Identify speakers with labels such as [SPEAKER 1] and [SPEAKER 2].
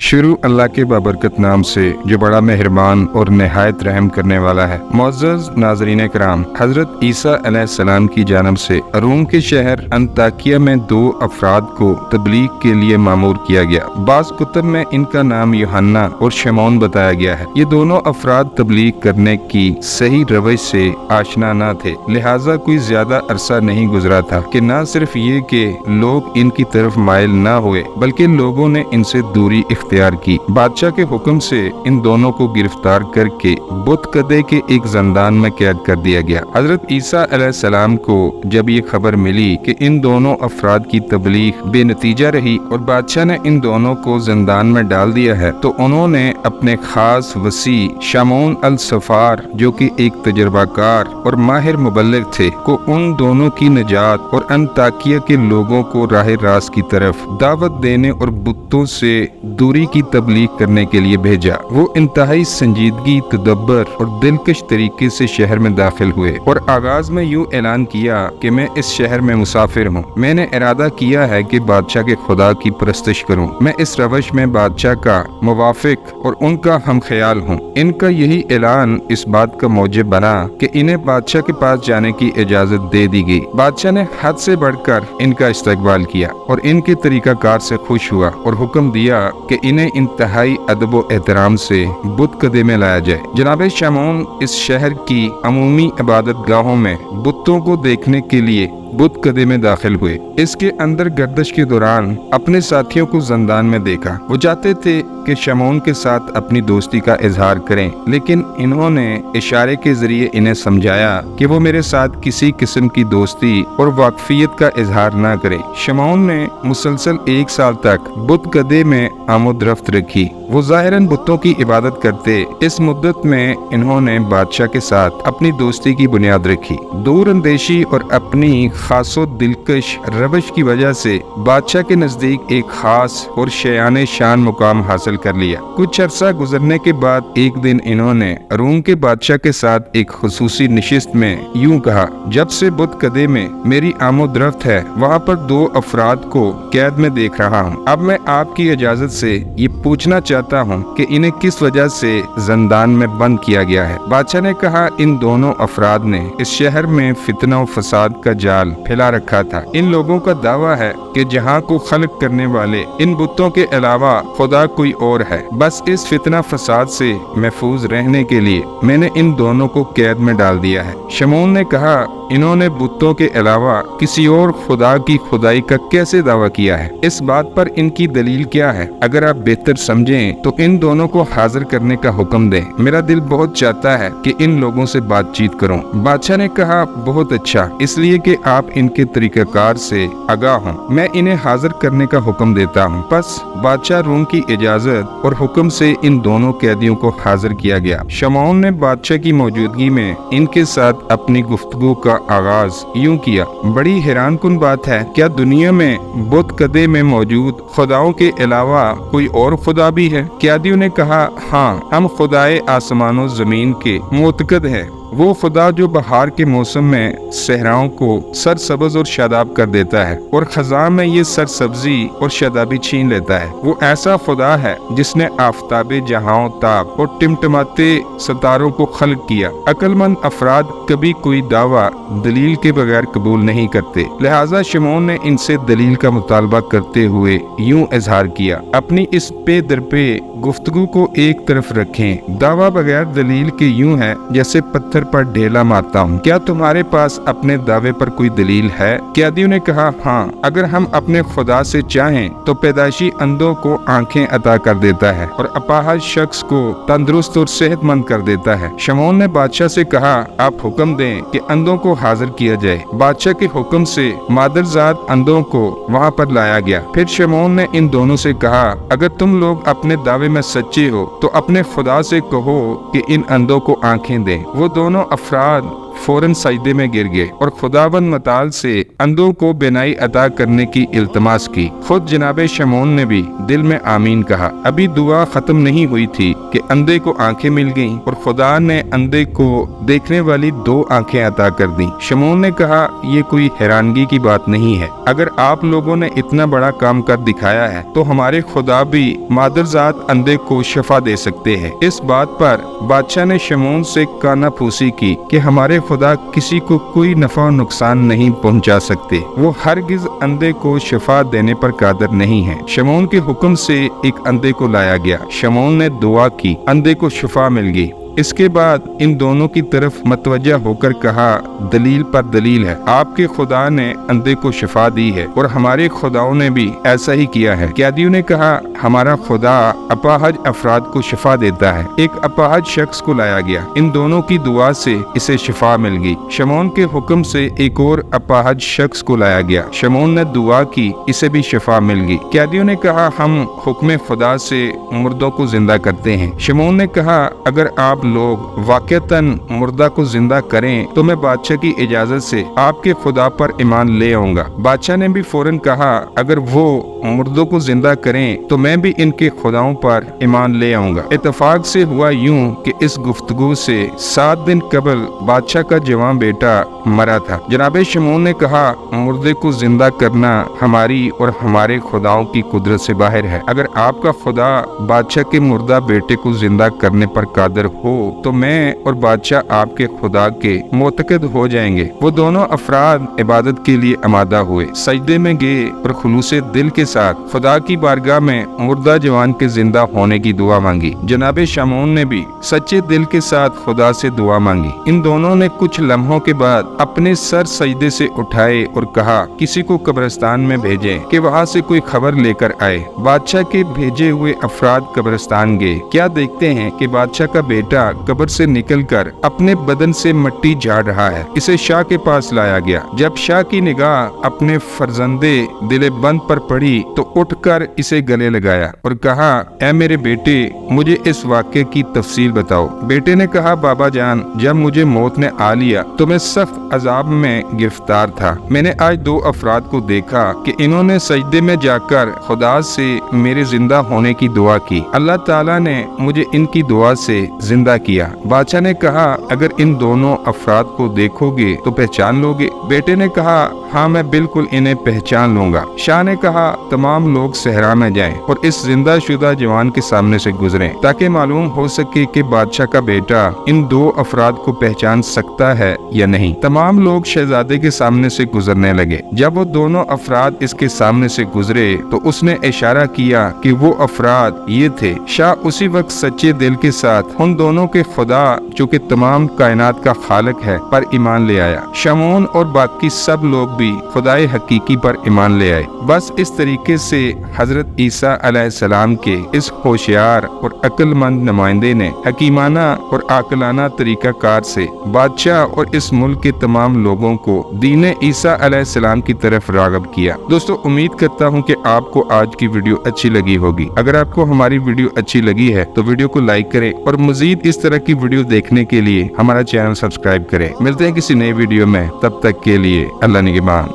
[SPEAKER 1] शुरू अल्लाह के बाबरकत नाम से जो बड़ा मेहरबान और नहायत रहम करने वाला है। मुअज़्ज़ज़ नाज़रीन कराम, हज़रत ईसा अलैहिस्सलाम की जानब से रूम के शहर अंताकिया में 2 अफराद को तबलीग के लिए मामूर किया गया। बाज़ कुतुब में इनका नाम यूहन्ना और शमौन बताया गया है। ये दोनों अफराद तबलीग करने की सही रवैश से आशना न थे, लिहाजा कोई ज्यादा अरसा नहीं गुजरा था कि न सिर्फ ये कि लोग इनकी तरफ माइल न हुए, बल्कि लोगों ने इनसे दूरी इख्तियार की। बादशाह के हुक्म से इन दोनों को गिरफ्तार करके बुत कदे के एक जंदान में कैद कर दिया गया। हजरत ईसा अलैहिस्सलाम को जब ये खबर मिली कि इन दोनों अफराद की तबलीग बेनतीजा रही और बादशाह ने इन दोनों को जंदान में डाल दिया है, तो उन्होंने अपने खास वसी शमौन अल सफार, जो कि एक तजर्बाकार और माहिर मुबल्लिग थे, को उन दोनों की निजात और अंताकिया के लोगों को राह रास्त की तरफ दावत देने और बुतों से दूरी की तबलीग करने के लिए भेजा। वो इंतहाई संजीदगी, तदब्बर और दिलकश तरीके से शहर में दाखिल हुए और आगाज में यूं ऐलान किया कि मैं इस शहर में मुसाफिर हूँ। मैंने इरादा किया है कि बादशाह के खुदा की परस्तिश करूँ। मैं इस रवश में बादशाह का मुवाफिक और उनका हम ख्याल हूँ। इनका यही ऐलान इस बात का मौजब बना कि इन्हें बादशाह के पास जाने की इजाजत दे दी गई। बादशाह ने हद से बढ़कर इनका इस्तकबाल किया और इनके तरीकाकार से खुश हुआ और हुक्म दिया कि इन्हें इंतहाई अदब व एहतराम से बुत कदे में लाया जाए। जनाब शमौन इस शहर की अमूमी इबादत गाहों में बुतों को देखने के लिए बुत कदे में दाखिल हुए। इसके अंदर गर्दश के दौरान अपने साथियों को जंदान में देखा। वो चाहते थे कि शमौन के साथ अपनी दोस्ती का इजहार करें, लेकिन इन्होंने इशारे के जरिए इन्हें समझाया कि वो मेरे साथ किसी किस्म की दोस्ती और वाकफियत का इजहार ना करें। शमौन ने मुसलसल 1 साल तक बुत कदे में आमद-रफ्त रखी। वो ज़ाहिरन बुतों की इबादत करते। इस मुद्दत में इन्होंने बादशाह के साथ अपनी दोस्ती की बुनियाद रखी। दूर अंदेशी और अपनी खासो दिलकश रवश की वजह से बादशाह के नजदीक एक खास और शयाने शान मुकाम हासिल कर लिया। कुछ अरसा गुजरने के बाद एक दिन इन्होंने रूम के बादशाह के साथ एक खुसूसी नशिस्त में यूं कहा, जब से बुत कदे में मेरी आमद-रफ्त है, वहाँ पर 2 अफराद को कैद में देख रहा हूँ। अब मैं आपकी इजाजत से ये पूछना चाहता हूँ कि इन्हें किस वजह से जंदान में बंद किया गया है। बादशाह ने कहा, इन दोनों अफराद ने इस शहर में फितना और फसाद का जाल फैला रखा था। इन लोगों का दावा है कि जहाँ को खल्क करने वाले इन बुतों के अलावा खुदा कोई और है। बस इस फितना फसाद से महफूज रहने के लिए मैंने इन दोनों को कैद में डाल दिया है। शमौन ने कहा, इन्होंने बुतों के अलावा किसी और खुदा की खुदाई का कैसे दावा किया है? इस बात पर इनकी दलील क्या है? अगर आप बेहतर समझें तो इन दोनों को हाजिर करने का हुक्म दें। मेरा दिल बहुत चाहता है कि इन लोगों से बातचीत करूं। बादशाह ने कहा, बहुत अच्छा, इसलिए कि आप इनके तरीकाकार से आगाह हों। मैं इन्हें हाजिर करने का हुक्म देता हूं। बस बादशाह रूम की इजाजत और हुक्म से इन दोनों कैदियों को हाजिर किया गया। शमौन ने बादशाह की मौजूदगी में इनके साथ अपनी गुफ्तगू का आगाज यूं किया, बड़ी हैरान कुन बात है, क्या दुनिया में बुत कदे में मौजूद खुदाओं के अलावा कोई और खुदा भी है? कैदियों ने कहा, हाँ, हम खुदाए आसमानों जमीन के मुतकद हैं। वो खुदा जो बहार के मौसम में सहराओं को सरसब्ज और शादाब कर देता है और खज़ां में ये सरसब्जी और शादाबी छीन लेता है। वो ऐसा खुदा है जिसने आफताबे जहां ताब और टिमटिमाते सितारों को खल्क किया। अक्लमंद अफराद कभी कोई दावा दलील के बगैर कबूल नहीं करते। लिहाजा शमौन ने इनसे दलील का मुतालबा करते हुए यूं इजहार किया, अपनी इस पे दर पे गुफ्तगू को एक तरफ रखें। दावा बगैर दलील के यूं है जैसे पत्थर पर ढेला मारता हूँ। क्या तुम्हारे पास अपने दावे पर कोई दलील है? कैदियों ने कहा, हाँ, अगर हम अपने खुदा से चाहें तो पैदाइशी अंधों को आंखें अता कर देता है और अपाहज शख्स को तंदुरुस्त और सेहतमंद कर देता है। शमौन ने बादशाह से कहा, आप हुक्म दें कि अंधों को हाजिर किया जाए। बादशाह के हुक्म से मादरजात अंधों को वहाँ पर लाया गया। फिर शमौन ने इन दोनों से कहा, अगर तुम लोग अपने दावे में सच्चे हो तो अपने खुदा से कहो कि इन अंधों को आंखें दें। वो दोनों अफराद फौरन सजदे में गिर गए और खुदावंद मताल से अंधों को बेनाई अता करने की इल्तमास की। खुद जनाब शमौन ने भी दिल में आमीन कहा। अभी दुआ खत्म नहीं हुई थी कि अंधे को आंखें मिल गईं और खुदा ने अंधे को देखने वाली 2 आंखें अता कर दी। शमौन ने कहा, ये कोई हैरानगी की बात नहीं है। अगर आप लोगों ने इतना बड़ा काम कर दिखाया है तो हमारे खुदा भी मादरजात अंधे को शफा दे सकते हैं। इस बात पर बादशाह ने शमौन से कानाफूसी की कि हमारे खुदा किसी को कोई नफा नुकसान नहीं पहुंचा सकते। वो हरगिज अंधे को शफा देने पर कादर नहीं है। शमौन के हुक्म से एक अंधे को लाया गया। शमौन ने दुआ की, अंधे को शफा मिल गई। इसके बाद इन दोनों की तरफ मतवज्जा होकर कहा, दलील पर दलील है। आपके खुदा ने अंधे को शफा दी है और हमारे खुदाओं ने भी ऐसा ही किया है। कैदियों ने कहा, हमारा खुदा अपाहज अफराद को शफा देता है। एक अपाहज शख्स को लाया गया। इन दोनों की दुआ से इसे शफा मिल गई। शमौन के हुक्म से एक और अपाहज शख्स को लाया गया। शमौन ने दुआ की, इसे भी शफा मिल गई। कैदियों ने कहा, हम हुक्म खुदा से मुर्दों को जिंदा करते हैं। शमौन ने कहा, अगर आप लोग वाकईतन मुर्दा को जिंदा करें तो मैं बादशाह की इजाजत से आपके खुदा पर ईमान ले आऊंगा। बादशाह ने भी फौरन कहा, अगर वो मुर्दों को जिंदा करें तो मैं भी इनके खुदाओं पर ईमान ले आऊंगा। इत्तेफाक से हुआ यूं कि इस गुफ्तगू से 7 दिन कबल बादशाह का जवान बेटा मरा था। जनाब शमौन ने कहा, मुर्दे को जिंदा करना हमारी और हमारे खुदाओं की कुदरत से बाहर है। अगर आपका खुदा बादशाह के मुर्दा बेटे को जिंदा करने पर कादर हो तो मैं और बादशाह आपके खुदा के मोतकद हो जाएंगे। वो दोनों अफराद इबादत के लिए आमादा हुए, सजदे में गए और खुलूसे दिल के साथ खुदा की बारगाह में मुर्दा जवान के जिंदा होने की दुआ मांगी। जनाब शमौन ने भी सच्चे दिल के साथ खुदा से दुआ मांगी। इन दोनों ने कुछ लम्हों के बाद अपने सर सजदे से उठाए और कहा, किसी को कब्रिस्तान में भेजें कि वहाँ से कोई खबर लेकर आए। बादशाह के भेजे हुए अफराद कब्रिस्तान गए। क्या देखते हैं कि बादशाह का बेटा कब्र से निकलकर अपने बदन से मिट्टी झाड़ रहा है। इसे शाह के पास लाया गया। जब शाह की निगाह अपने फर्जंदे दिले बंद पर पड़ी तो उठकर इसे गले लगाया और कहा, ऐ मेरे बेटे, मुझे इस वाक़े की तफसील बताओ। बेटे ने कहा, बाबा जान, जब मुझे मौत ने आ लिया तो मैं सख्त अजाब में गिरफ्तार था। मैंने आज 2 अफराद को देखा कि इन्होंने सजदे में जाकर खुदा से मेरे जिंदा होने की दुआ की। अल्लाह ताला ने मुझे इनकी दुआ से जिंदा किया। बादशाह ने कहा, अगर इन दोनों अफराद को देखोगे तो पहचान लोगे। बेटे ने कहा, हाँ मैं बिल्कुल इन्हें पहचान लूंगा। शाह ने कहा, तमाम लोग सहरा में जाएं और इस जिंदा शुदा जवान के सामने से गुजरें ताकि मालूम हो सके कि बादशाह का बेटा इन 2 अफराद को पहचान सकता है या नहीं। तमाम लोग शहजादे के सामने से गुजरने लगे। जब वो दोनों अफराद इसके सामने से गुजरे तो उसने इशारा किया कि वो अफराद ये थे। शाह उसी वक्त सच्चे दिल के साथ उन दोनों के खुदा जो कि तमाम कायनात का खालिक है पर ईमान ले आया। शमौन और बाकी सब लोग भी खुदाए हकीकी पर ईमान ले आए। बस इस तरीके से हजरत ईसा अलैहिस्सलाम के इस होशियार और अक्लमंद नुमाइंदे ने हकीमाना और आकलाना तरीका कार से बादशाह और इस मुल्क के तमाम लोगों को दीन ईसा अलैहिस्सलाम की तरफ राग़िब किया। दोस्तों, उम्मीद करता हूँ कि आपको आज की वीडियो अच्छी लगी होगी। अगर आपको हमारी वीडियो अच्छी लगी है तो वीडियो को लाइक करें और मजीद इस तरह की वीडियो देखने के लिए हमारा चैनल सब्सक्राइब करें। मिलते हैं किसी नई वीडियो में, तब तक के लिए अल्लाह निगहबान।